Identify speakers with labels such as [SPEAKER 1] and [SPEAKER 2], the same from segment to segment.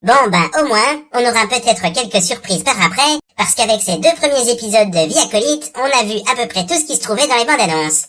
[SPEAKER 1] Bon au moins, on aura peut-être quelques surprises par après, parce qu'avec ces 2 premiers épisodes de Vie Acolyte, on a vu à peu près tout ce qui se trouvait dans les bandes annonces.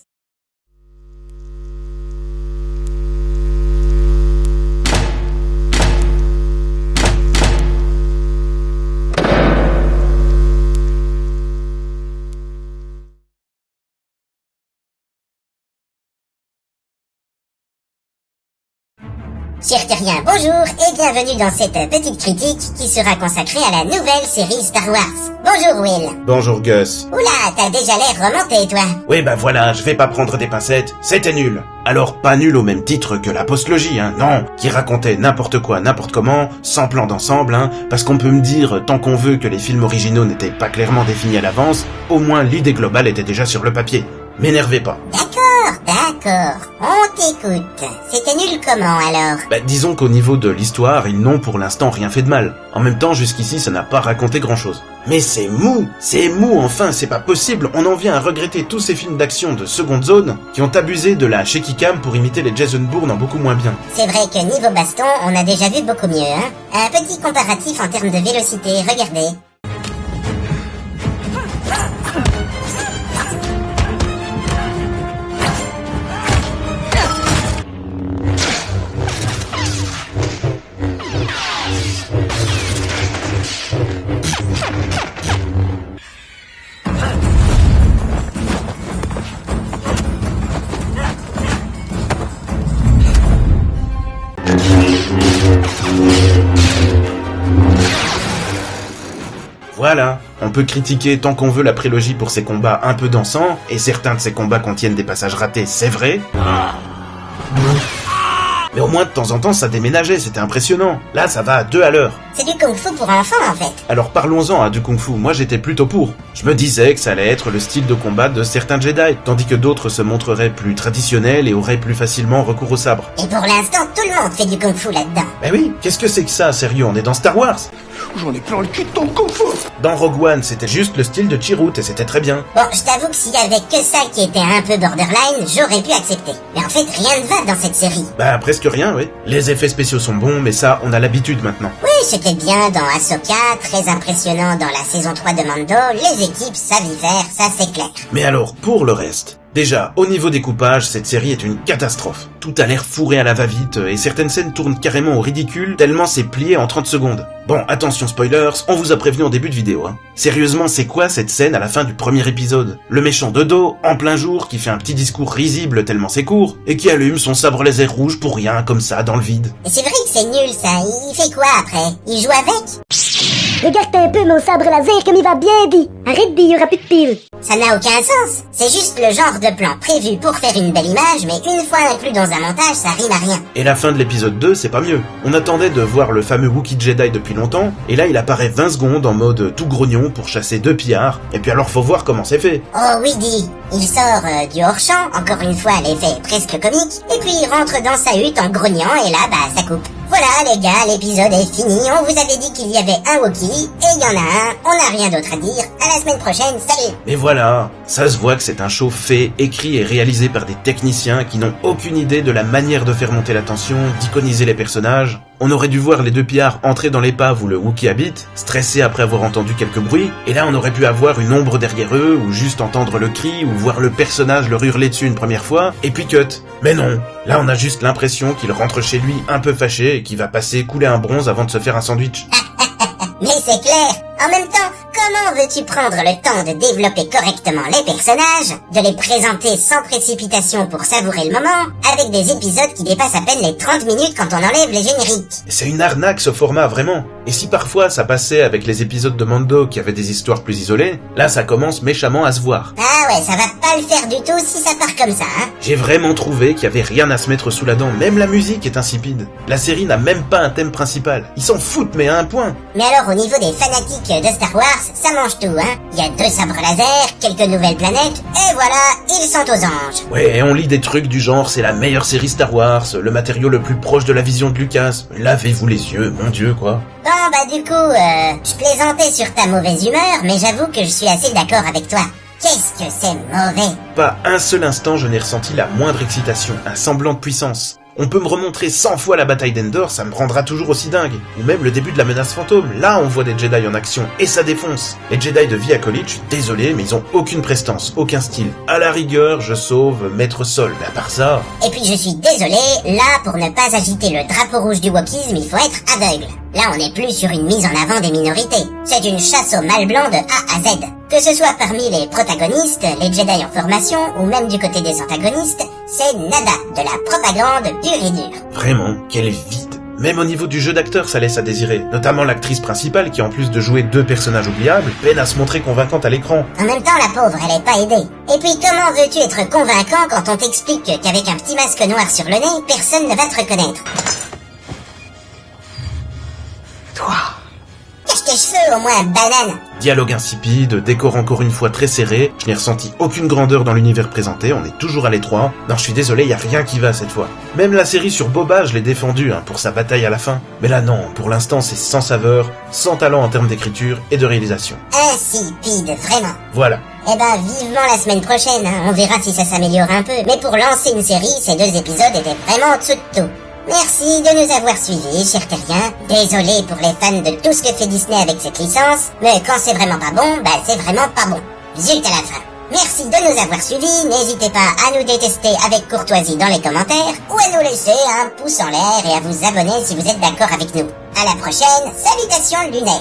[SPEAKER 1] Chers terriens, bonjour et bienvenue dans cette petite critique qui sera consacrée à la nouvelle série Star Wars. Bonjour Will.
[SPEAKER 2] Bonjour Gus.
[SPEAKER 1] Oula, t'as déjà l'air remonté toi.
[SPEAKER 2] Oui voilà, je vais pas prendre des pincettes, c'était nul. Alors pas nul au même titre que la postlogie, non, qui racontait n'importe quoi, n'importe comment, sans plan d'ensemble, parce qu'on peut me dire tant qu'on veut que les films originaux n'étaient pas clairement définis à l'avance, au moins l'idée globale était déjà sur le papier. M'énervez pas.
[SPEAKER 1] D'accord, on t'écoute. C'était nul comment alors?
[SPEAKER 2] Disons qu'au niveau de l'histoire, ils n'ont pour l'instant rien fait de mal. En même temps, jusqu'ici, ça n'a pas raconté grand-chose. Mais c'est mou, enfin, c'est pas possible. On en vient à regretter tous ces films d'action de seconde zone qui ont abusé de la shaky cam pour imiter les Jason Bourne en beaucoup moins bien.
[SPEAKER 1] C'est vrai que niveau baston, on a déjà vu beaucoup mieux, Un petit comparatif en termes de vélocité, regardez.
[SPEAKER 2] Voilà, on peut critiquer tant qu'on veut la prélogie pour ses combats un peu dansants, et certains de ces combats contiennent des passages ratés, c'est vrai. Mais au moins de temps en temps ça déménageait, c'était impressionnant. Là ça va à 2 à l'heure.
[SPEAKER 1] C'est du kung-fu pour enfants en fait.
[SPEAKER 2] Alors parlons-en du kung-fu, moi j'étais plutôt pour. Je me disais que ça allait être le style de combat de certains Jedi, tandis que d'autres se montreraient plus traditionnels et auraient plus facilement recours au sabre.
[SPEAKER 1] Et pour l'instant tout le monde fait du kung-fu là-dedans.
[SPEAKER 2] Oui, qu'est-ce que c'est que ça, sérieux, on est dans Star Wars.
[SPEAKER 3] J'en ai plein le cul de ton kung-fu.
[SPEAKER 2] Dans Rogue One, c'était juste le style de Chirrut et c'était très bien.
[SPEAKER 1] Bon, je t'avoue que s'il y avait que ça qui était un peu borderline, j'aurais pu accepter. Mais en fait, rien ne va dans cette série.
[SPEAKER 2] Presque rien, oui. Les effets spéciaux sont bons, mais ça, on a l'habitude maintenant.
[SPEAKER 1] Oui, c'était bien dans Ahsoka, très impressionnant dans la saison 3 de Mando, les équipes savent y faire, ça c'est clair.
[SPEAKER 2] Mais alors, pour le reste... Déjà, au niveau découpage, cette série est une catastrophe. Tout a l'air fourré à la va-vite, et certaines scènes tournent carrément au ridicule, tellement c'est plié en 30 secondes. Bon, attention spoilers, on vous a prévenu en début de vidéo, Sérieusement, c'est quoi cette scène à la fin du premier épisode? Le méchant de dos, en plein jour, qui fait un petit discours risible tellement c'est court, et qui allume son sabre laser rouge pour rien, comme ça, dans le vide.
[SPEAKER 1] Et c'est vrai que c'est nul ça, il fait quoi après? Il joue avec?
[SPEAKER 4] Regarde un peu mon sabre laser comme il va bien dit. Arrête d'y aura plus de pile.
[SPEAKER 1] Ça n'a aucun sens. C'est juste le genre de plan prévu pour faire une belle image, mais une fois inclus dans un montage, ça rime à rien.
[SPEAKER 2] Et la fin de l'épisode 2, c'est pas mieux. On attendait de voir le fameux Wookiee Jedi depuis longtemps, et là il apparaît 20 secondes en mode tout grognon pour chasser 2 pillards, et puis alors faut voir comment c'est fait.
[SPEAKER 1] Oh oui dit, il sort du hors-champ, encore une fois l'effet presque comique, et puis il rentre dans sa hutte en grognant, et là ça coupe. Voilà les gars, l'épisode est fini, on vous avait dit qu'il y avait un Wookiee, et il y en a un, on n'a rien d'autre à dire, à la semaine prochaine, salut.
[SPEAKER 2] Mais voilà, ça se voit que c'est un show fait, écrit et réalisé par des techniciens qui n'ont aucune idée de la manière de faire monter la tension, d'iconiser les personnages. On aurait dû voir les 2 pillards entrer dans l'épave où le Wookiee habite, stressés après avoir entendu quelques bruits, et là on aurait pu avoir une ombre derrière eux, ou juste entendre le cri, ou voir le personnage leur hurler dessus une première fois, et puis cut. Mais non, là on a juste l'impression qu'il rentre chez lui un peu fâché et qu'il va passer couler un bronze avant de se faire un sandwich.
[SPEAKER 1] Mais c'est clair. En même temps, comment veux-tu prendre le temps de développer correctement les personnages, de les présenter sans précipitation pour savourer le moment, avec des épisodes qui dépassent à peine les 30 minutes quand on enlève les génériques?
[SPEAKER 2] C'est une arnaque ce format, vraiment. Et si parfois ça passait avec les épisodes de Mando qui avaient des histoires plus isolées, là ça commence méchamment à se voir.
[SPEAKER 1] Ah ouais, ça va pas le faire du tout si ça part comme ça,
[SPEAKER 2] J'ai vraiment trouvé qu'il y avait rien à se mettre sous la dent, même la musique est insipide. La série n'a même pas un thème principal. Ils s'en foutent mais à un point.
[SPEAKER 1] Mais alors au niveau des fanatiques de Star Wars, ça mange tout, Il y a 2 sabres laser, quelques nouvelles planètes, et voilà, ils sont aux anges.
[SPEAKER 2] Ouais, on lit des trucs du genre, c'est la meilleure série Star Wars, le matériau le plus proche de la vision de Lucas. Lavez-vous les yeux, mon Dieu, quoi.
[SPEAKER 1] Bon du coup, je plaisantais sur ta mauvaise humeur, mais j'avoue que je suis assez d'accord avec toi. Qu'est-ce que c'est mauvais.
[SPEAKER 2] Pas un seul instant je n'ai ressenti la moindre excitation, un semblant de puissance. On peut me remontrer 100 fois la bataille d'Endor, ça me rendra toujours aussi dingue. Ou même le début de la menace fantôme, là on voit des Jedi en action, et ça défonce. Les Jedi de vie acolyte, je suis désolé, mais ils ont aucune prestance, aucun style. À la rigueur, je sauve Maître Sol, mais à part ça...
[SPEAKER 1] Et puis je suis désolé, là pour ne pas agiter le drapeau rouge du wokisme, il faut être aveugle. Là on n'est plus sur une mise en avant des minorités. C'est une chasse au mal blanc de A à Z. Que ce soit parmi les protagonistes, les Jedi en formation, ou même du côté des antagonistes, c'est nada, de la propagande pure et dure.
[SPEAKER 2] Vraiment, quel vide. Même au niveau du jeu d'acteur, ça laisse à désirer. Notamment l'actrice principale qui, en plus de jouer 2 personnages oubliables, peine à se montrer convaincante à l'écran.
[SPEAKER 1] En même temps, la pauvre, elle est pas aidée. Et puis, comment veux-tu être convaincant quand on t'explique qu'avec un petit masque noir sur le nez, personne ne va te reconnaître?
[SPEAKER 3] Toi.
[SPEAKER 1] Cache tes cheveux, au moins, banane.
[SPEAKER 2] Dialogue insipide, décor encore une fois très serré, je n'ai ressenti aucune grandeur dans l'univers présenté, on est toujours à l'étroit. Non, je suis désolé, y a rien qui va cette fois. Même la série sur Boba, je l'ai défendue pour sa bataille à la fin. Mais là non, pour l'instant c'est sans saveur, sans talent en termes d'écriture et de réalisation.
[SPEAKER 1] Insipide, vraiment.
[SPEAKER 2] Voilà.
[SPEAKER 1] Eh ben, vivement la semaine prochaine, on verra si ça s'améliore un peu. Mais pour lancer une série, ces 2 épisodes étaient vraiment au-dessous de tout. Merci de nous avoir suivis, chers terriens. Désolé pour les fans de tout ce que fait Disney avec cette licence, mais quand c'est vraiment pas bon, c'est vraiment pas bon. Zut à la fin. Merci de nous avoir suivis, n'hésitez pas à nous détester avec courtoisie dans les commentaires, ou à nous laisser un pouce en l'air et à vous abonner si vous êtes d'accord avec nous. À la prochaine, salutations lunaires.